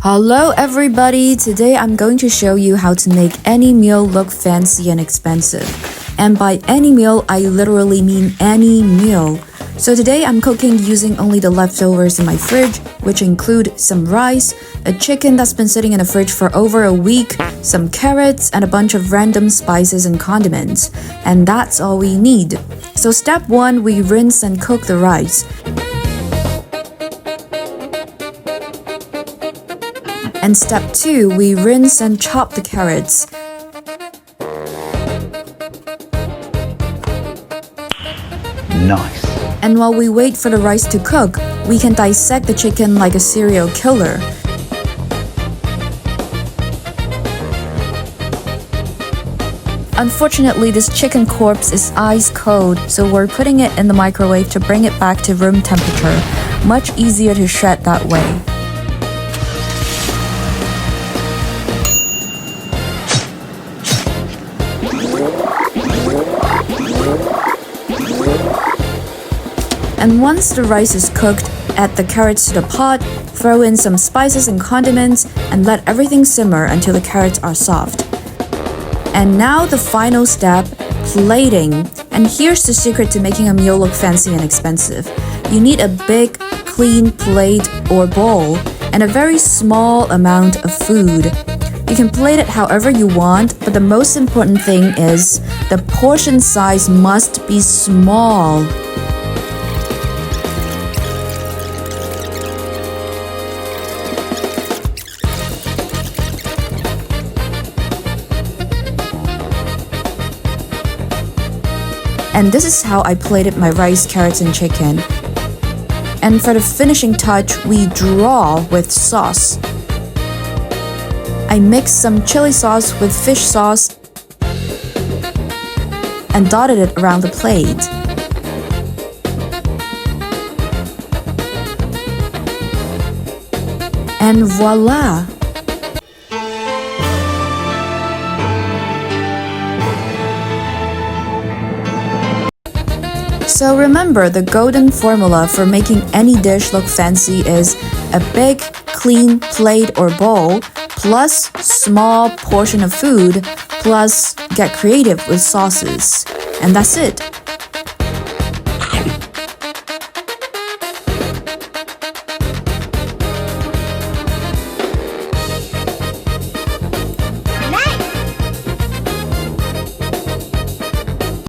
Hello everybody! Today I'm going to show you how to make any meal look fancy and expensive. And by any meal, I literally mean any meal. So today I'm cooking using only the leftovers in my fridge, which include some rice, a chicken that's been sitting in the fridge for over a week, some carrots, and a bunch of random spices and condiments. And that's all we need. So step 1, we rinse and cook the rice. And step 2, we rinse and chop the carrots. Nice. And while we wait for the rice to cook, we can dissect the chicken like a serial killer. Unfortunately, this chicken corpse is ice cold, so we're putting it in the microwave to bring it back to room temperature. Much easier to shred that way. And once the rice is cooked, add the carrots to the pot, throw in some spices and condiments, and let everything simmer until the carrots are soft. And now the final step, plating. And here's the secret to making a meal look fancy and expensive. You need a big, clean plate or bowl, and a very small amount of food. You can plate it however you want, but the most important thing is the portion size must be small. And this is how I plated my rice, carrots, and chicken. And for the finishing touch, we draw with sauce. I mixed some chili sauce with fish sauce and dotted it around the plate. And voila! So remember, the golden formula for making any dish look fancy is a big, clean plate or bowl, plus small portion of food, plus get creative with sauces. And that's it.